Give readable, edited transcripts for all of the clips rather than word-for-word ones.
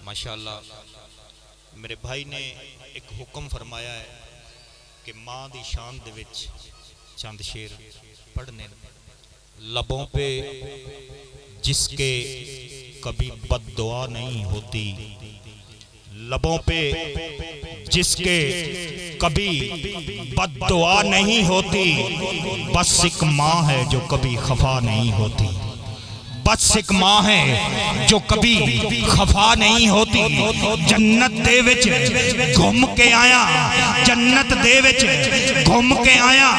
माशाअल्लाह मेरे भाई ने एक हुक्म फरमाया है कि माँ दी शान दे विच चंद शेर पढ़ने, लबों पे जिसके कभी बद्दुआ नहीं होती, लबों पे जिसके कभी बद्दुआ नहीं होती, बस एक माँ है जो कभी खफा नहीं होती। बस एक माँ है जो कभी खफा नहीं होती। जन्नत दे विच घूम के आया, जन्नत दे विच घूम के आया,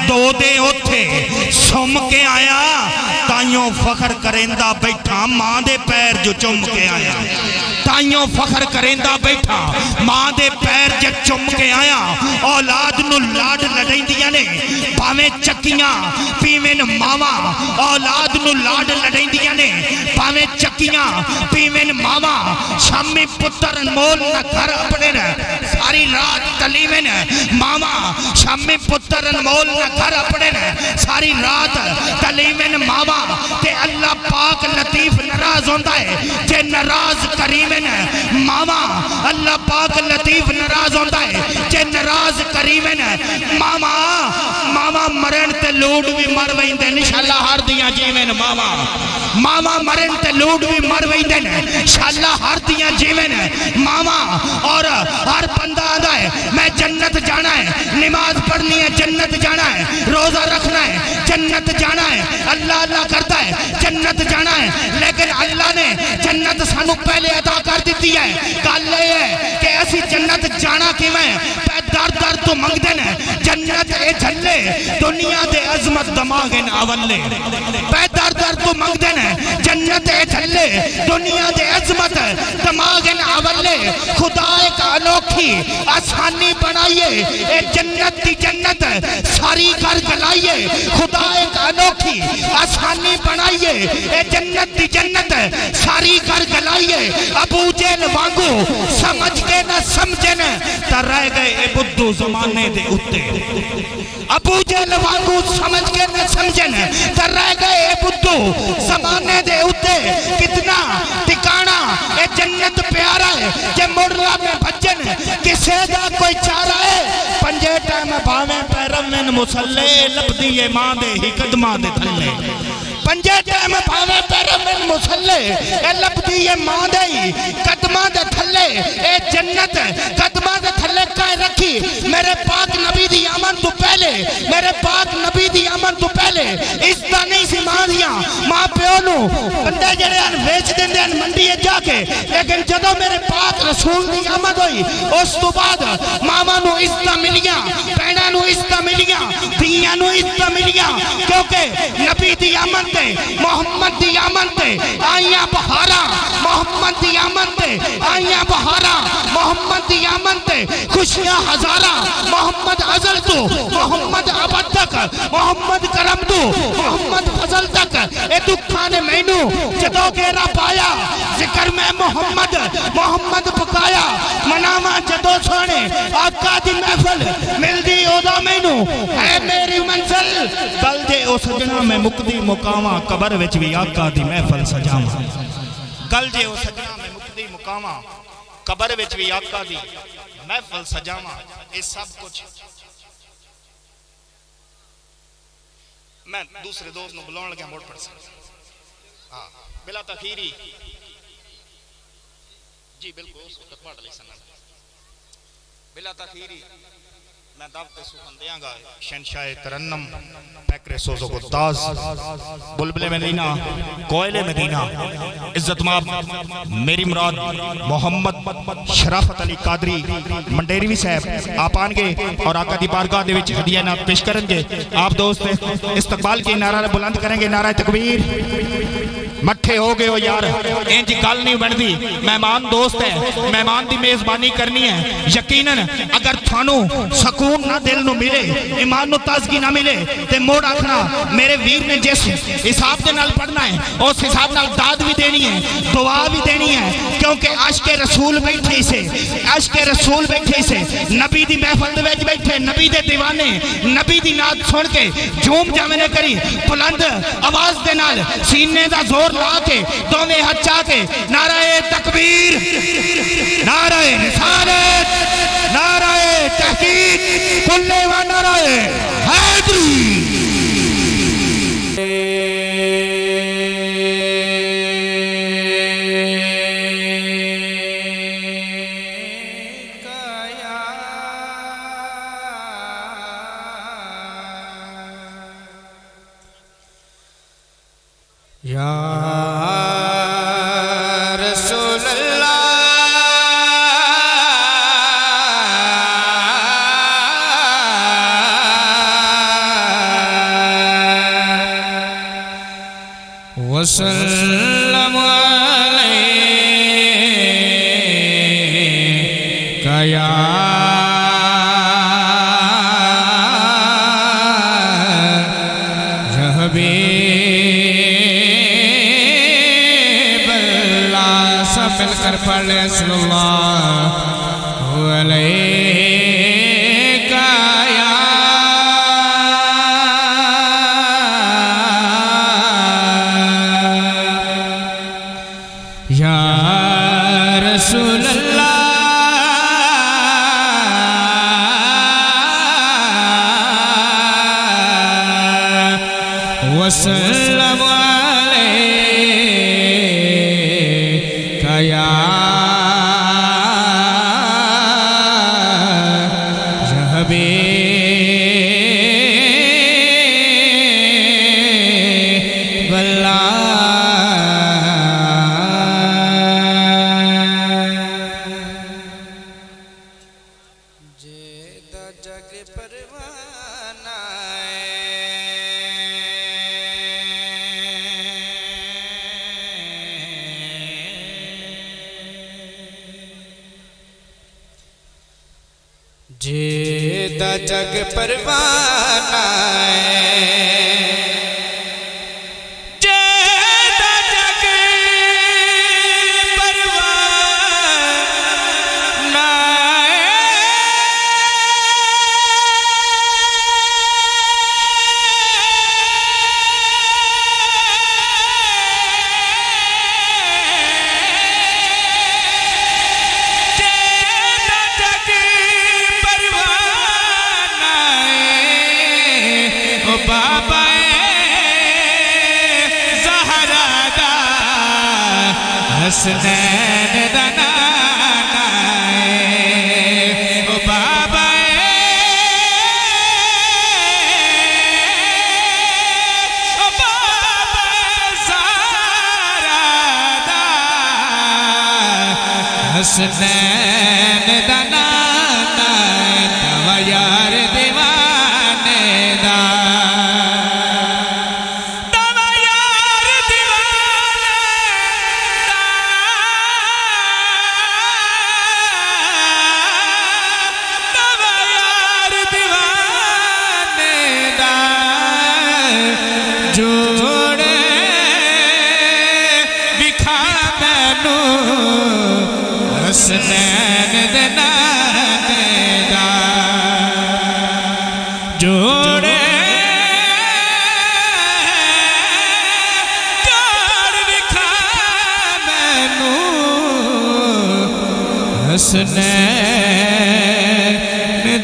दो दे उथे सुम के आया, ताइयों फखर करेंदा बैठा माँ दे पैर जो चुम के आया, ताइयों फखर करेंदा बैठा माँ दे पैर जो चुम के आया। औलाद नू लाड लड़ाइंदियां ने भावें चक्कियां पीवें मावा, औलाद नू लाड लड़ाइंदियां ने भावें चक्कियां पीवें मावा। शामी पुत्र अनमोल न घर अपने न सारी रात तलीवें मावा, शामी पुत्र अनमोल न घर अपने न सारी रात तलीवें मावा। ते अल्लाह पाक लतीफ नाराज होंदा है जे नाराज करीमें मावा, अल्लाह पाक लतीफ नाराज होंदा है जे नाराज करीमें मावा। मावा मरन ते लूट भी मर वैंदे इंशाअल्लाह हर दियां जीवें मावा, मावा मरन ते लूट भी मर वैंदे इंशाअल्लाह हर दियां जीवें मावा। और हर बंदा आंदा है मैं जन्नत जाना है, नमाज पढ़नी है जन्नत जाना है, रोजा रखना है जन्नत जाना है, अल्लाह अल्लाह करता है जन्नत जाना है। लेकिन अल्लाह ने जन्नत सानू पहले अदा कर दी है। गल ये है कि असी जन्नत जाना किवें, दर दर तो मंगदे ने जन्नत ए झल्ले दुनिया दे अजमत दमाग इन अवल्ले, दर दर तो मंगदे ने जन्नत ए झल्ले दुनिया दे अजमत दमाग इन अवल्ले। खुदा एक अनोखी आसानी बनाइए ए जन्नत दी जन्नत सारी कर गलाइए, खुदा एक अनोखी आसानी बनाइए ए जन्नत दी जन्नत सारी कर गलाइए। अबू जेल वांगू समझ के न समझे न तर रह गए बुद्धू जमाने दे उत्ते, अबू जेल वांगू समझ के न समझे न तर रह गए बुद्धू जमाने दे उत्ते। कितना ठिकाना ए जन्नत प्यारा है जे मुड़ला में भजन किसे दा कोई चारा है। पंजे टाइम भावे पैरवन मुसल्ले लपदी ए मां दे ही कदमां दे थल्ले, पंजे टाइम भावे पैरवन मुसल्ले ए लपदी ए मां दे ही कदमां दे थल्ले। ए जन्नत कदमां दे थल्ले काए रखी मेरे पाक नबी दी आमद तो पहले, मेरे पाक नबी दी आमद तो पहले इज्जत नहीं सी मां दियां मां प्यो नु बंदे जेड़े अन बेच देंदे अन मंडी जाके। लेकिन जदों मेरे पाक रसूल दी आमद हुई उस तो बाद मामा नु इज्जत मिलियां, भैणां नु इज्जत मिलियां, धीयां नु इज्जत मिलियां, क्योंकि नबी दी आमद ते मोहम्मद दी आमद ते आईयां बहारा, मोहम्मद दी आमद ते आईयां बहारा, मोहम्मद दी आमद ते खुशियां हजारा। मोहम्मद अजल तो मोहम्मद अबद तक, मोहम्मद करम तो मोहम्मद फजल तक ए दुखा ने मैनू जदों घेरा पाया जिक्र मैं मोहम्मद मोहम्मद पकाया। मनावा जदों सोने आका दी महफिल मिलदी ओदा मैनू है मेरी मंजिल। कल जे ओ सजना मैं मुकदी मुकावा कबर विच भी आका दी महफिल सजावा, कल जे ओ सजना मैं मुकदी मुकावा कबर विच भी आका दी महफिल सजावा। ये सब कुछ मैं दूसरे दोस्त ਨੂੰ ਬੁਲਾਉਣ ਲੱਗਿਆ ਮੋੜ ਪੜ ਸਕਦਾ ਹਾਂ ਬਿਲਾ ਤਖੀਰੀ जी बिल्कुल उस वक्त पढ़ ले सनद बिला तखीरी मैं दावत सुखन देंगा। शहंशाह तरन्नम फैक्रे सोज़ो गुस्ताज बुलबुल मदीना कोयले मदीना इज्जतमाब मेरी मुराद मोहम्मद शराफत अली कादरी मंडेरवी साहब आप आएंगे और आका दी बारगाह दे विच हदिया ना पेश करेंगे। आप दोस्त इस्तकबाल के नारा बुलंद करेंगे, नारा तकबीर। मठे हो गए हो यार, इंज गल नहीं बनती। मेहमान दोस्त है, मेहमान की मेजबानी करनी है। यकीनन अगर थानू सकून ना दिल नू मिले, ईमान नू ताजगी ना मिले ते मोड़ आखना मेरे वीर ने जिस हिसाब के नाल पढ़ना है उस हिसाब नाल दाद भी देनी है, दुआ भी देनी है। क्योंकि आशिक़े रसूल बैठे से, आशिक़े रसूल बैठे से नबी दी महफिल दे विच बैठे नबी दे दीवाने नबी दी नात सुन के झूम जावे ने करी बुलंद आवाज दे नाल सीने दा जोर ला के दोवें हाथ चाके नाराए तकबीर, नाराए रिसालत, नाराए तहकीक, कुल्ले व नाराए हैदरी। या रसूल अल्लाह वसल्लम अलैका या मिलकर पढ़ ले सल्लल्लाहु अलैका या रसूल अल्लाह वसल्लम अलैका या जेदा जग परवाना जेदा जग परवाना बाबा ज़हरा दा हसनैन दा नाना ओ बाबा ज़हरा दा हसनैन दा नाना तवा यार दीवाने दा जोड़े विखा मैनू हसनैन दे नाने दा जोड़े जोड़ विखा मैनू हसनैन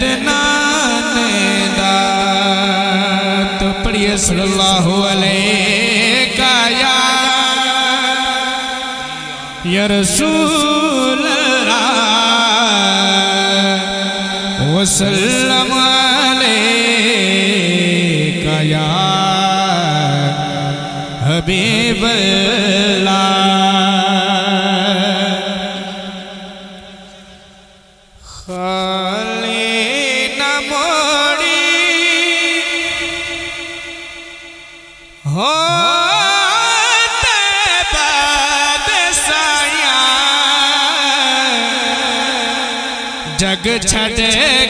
दे नाने दा। तो पढ़िए सल्लल्लाहु अलैका या रसूल अल्लाह वसल्लम अलैका या हबीब अल्लाह। खाली न मोड़ी हो जग छड़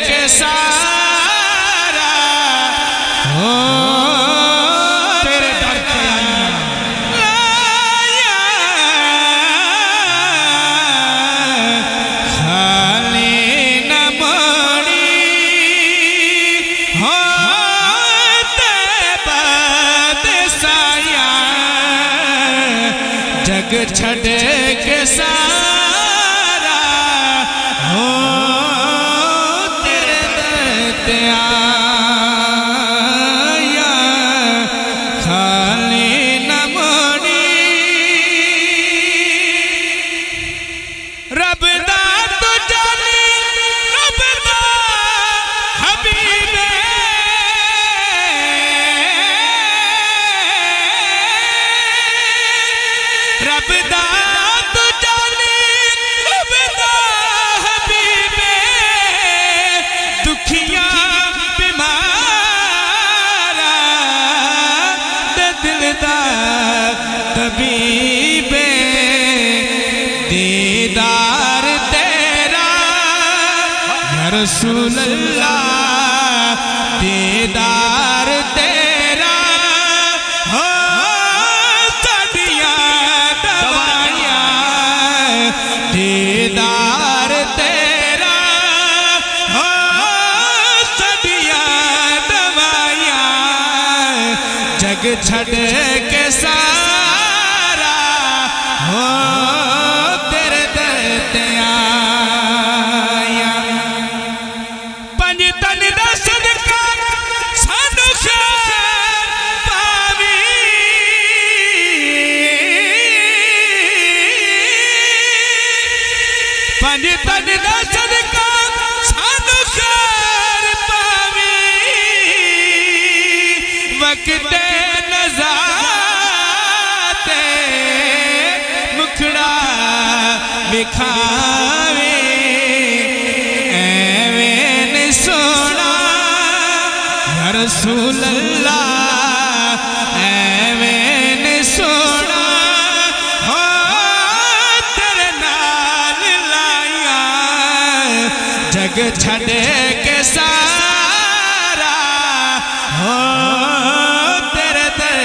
के सारा हो तेरे दर पे आया खाली न मोड़ी हो ते बाद साया जग छड़ के सारा हो तेरे दर ते आया खाली न मोड़ी रब दा तू जाने रब दा हबीबे रब दा तू जाने रब दा हबीबे दुखियां बीमारा ते दिल दा तबीबे दीदार तेरा या रसूल अल्लाह दीदार तेरा हो साडियां दवाइयां दीदार तेरा हो साडियां दवाइयां जग छड़ के सारा हो तेरे दर ते आया पंज तन दा सदका सानू खैर पावी पंज तन दा सदका सानू खैर पावी वक्त नज़ाते मुखड़ा विखावे ऐवें ने सोना या रसूल अल्लाह ऐवें ने सोना हो तेरे नाल लाया जग छड़ के सारा हो तेरे दर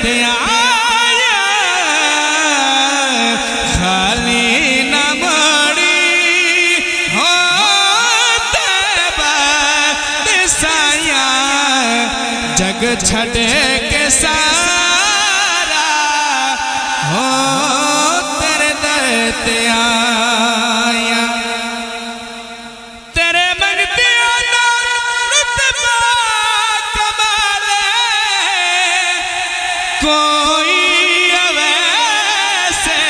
ते आया खाली न मोड़ी हो तैबा ते साया जग छड़ के सारा हो तेरे दर ते आया तेरे मंगतियां दा रुतबा कमाल कोई अवैसे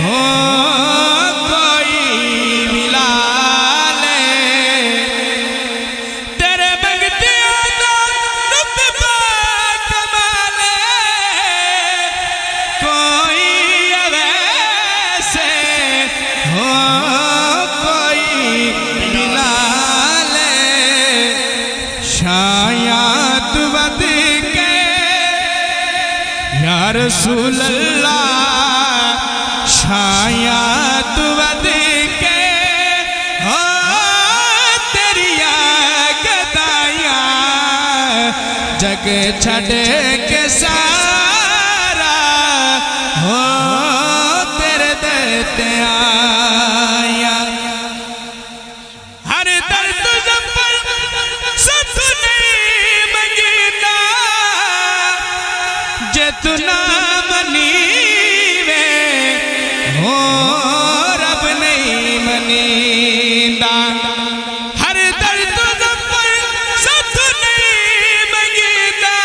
हो कोई मिला ले तेरे मंगतियां दा रुतबा कमाल कोई अवैसे हो कोई मिला ले शायद वद के या रसूल अल्लाह शायद वद के हो तेरिया गदाइयां जग छड़ के सारा हो तेरे दर ते आया हर दर्द जबर सत नहीं मंगीदा जे तू ना मनीवे हो रब नहीं मनीदा हर दर्द जबर सत नहीं मंगीदा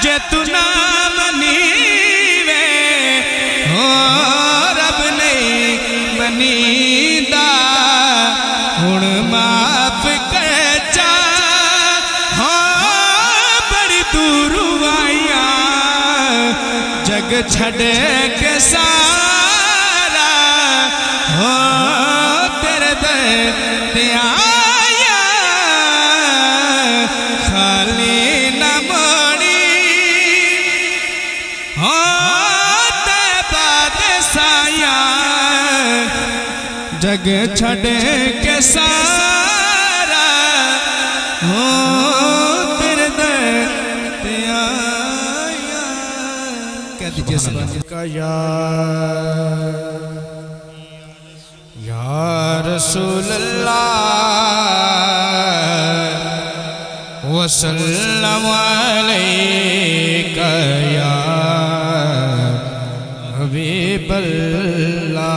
जे तू ना मनीवे हो रब नहीं मनीदा हुण माफ कर जा हो बड़ी दूर आया जग छड़ के सारा हो तेरे दर ते आया खाली न मोड़ी हो तैबा ते साया जग छड़ के सारा हो तेरे दर ते आया कह दीजिए सुभान का या रसूल अल्लाह वसल्लम अलैका या हबीबल्लाह।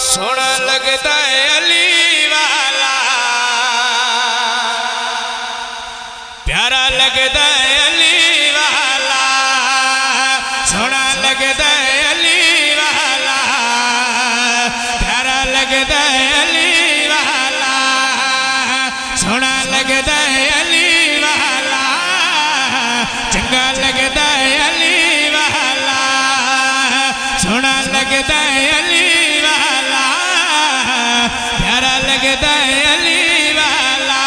सोना लगता है अली वाला, प्यारा लगता है अली वाला, सोना लगता है अली वाला, प्यारा लगता है अली वाला, सोना लगता है अली वाला, चंगा लगता है अली वाला, सोना लगता है अली वाला, प्यारा लगता है अली वाला।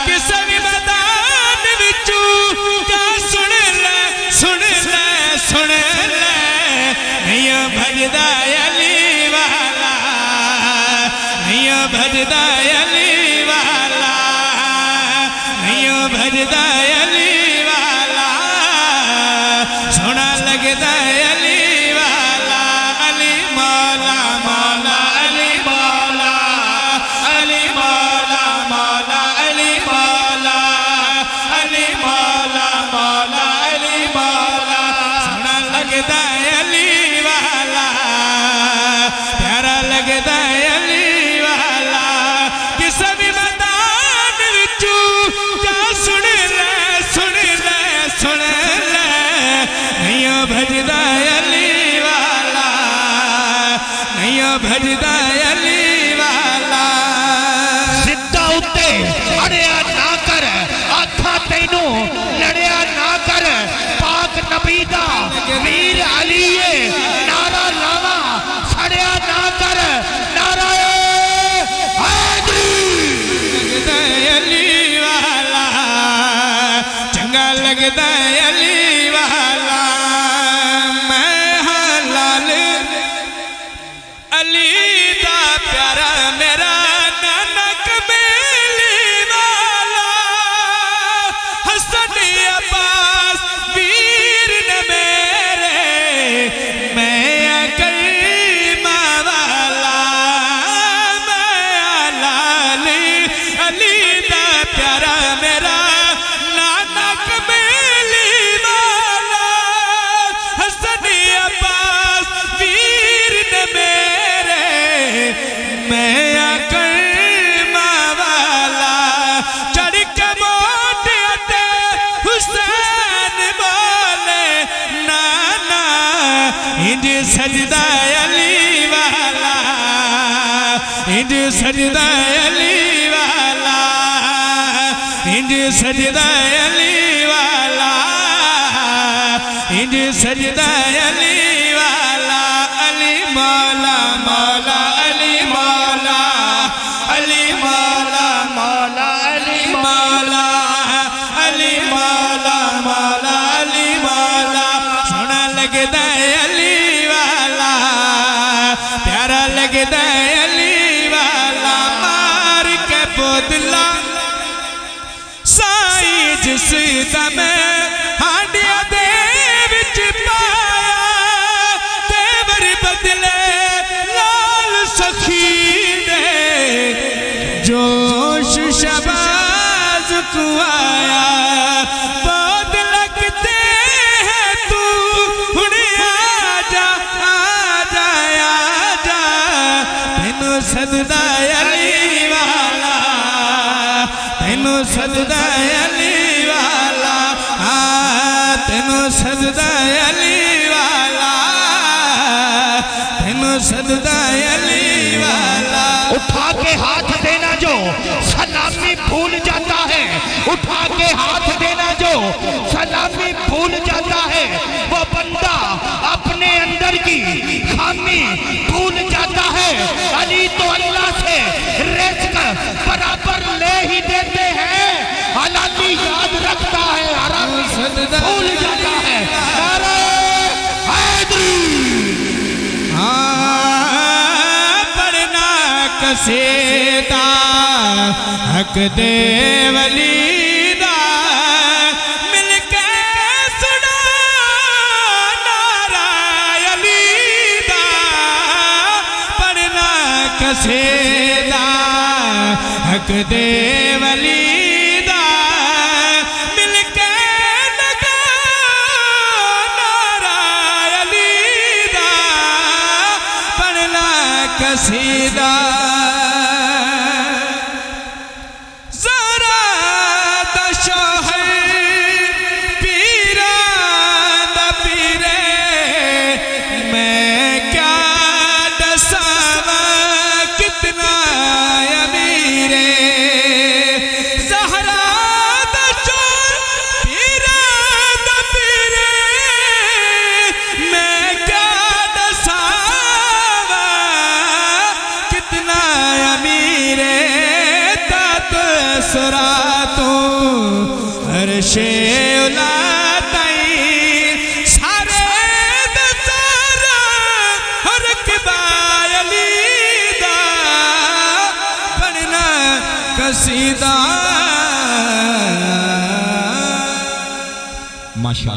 किसे भी मैदान विचू क्या सुन ले, सुन ले, सुन ले, नहीं भजदा अली वाला, नहीं भजदा अली वाला, नहीं भजदा अली वाला, सोना लगता है अली वाला। अली मौला मौला अली मौला, अली मौला मौला अली मौला, अली मौला मौला अली मौला, सोना लगता है अली वाला, प्यारा लगता है अली वाला। किसे भी मैदान विचू क्या सुन ले, सुन ले, सुन ले, नहीं भजदा अली वाला, नहीं भजदा अली वाला। सिद्धा उत्ते अड़िया ना कर, आखा तैनू लड़िया ना कर, पाक नबी दा वीर अली है, नारा लावा सड़िया ना कर, नारा लगता है अली वाला, चंगा लगता है अली वाला। मैं हलाल अली दा प्यारा मेरा नाना कबीली वाला, हसन अब्बास वीर ने मेरे, मैं करीमा वाला। मैं हलाल अली दा प्यारा मेरा नाना कबीली वाला, हसन अब्बास वीर ने मेरे, मैं करीमा वाला। चढ़ के मोटे अटे हुसैन बोले नाना, इंज सजदा अली वाला, इंज सजदा अली वाला, इंज सजदा अली वाला, इंज सजदा अली वाला। अली मौला मौला अली मौला, अली मौला मौला अली मौला, अली मौला मौला अली मौला, सोना लगता है अली वाला, प्यारा लगता है अली वाला। मार के बोतला साई जिस दम हांडिया दे विच पाया, तेवर बदले लाल सखी दे, जोश शबाज को आया। बहुत लगते हैं तू हुणे आजा, आजा, आजा, तेनू सजदा अली वाला, तेनू सजदा अली वाला, हाँ तेनू सजदा अली वाला, तेनू सजदा अली वाला। उठा के हाथ देना जो सलामी भूल जाता है, उठा के हाथ देना जो सलामी भूल जाता है, वो बंदा अपने अंदर की खामी भूल जाता है। अली तो अल्लाह से रिज़्क़ बराबर ले ही देते हैं, हलाली याद रखता है, हरामी भूल जाता है। नारे हैदरी। पढ़ना कसेदा हक दे वलीदा, मिलके सुना नारा अली दा। पढ़ना कसेदा हक दे वलीदा, मिलके अरशे उला ताई सारे दतारा हर कबायली दा बनना कसीदा माशा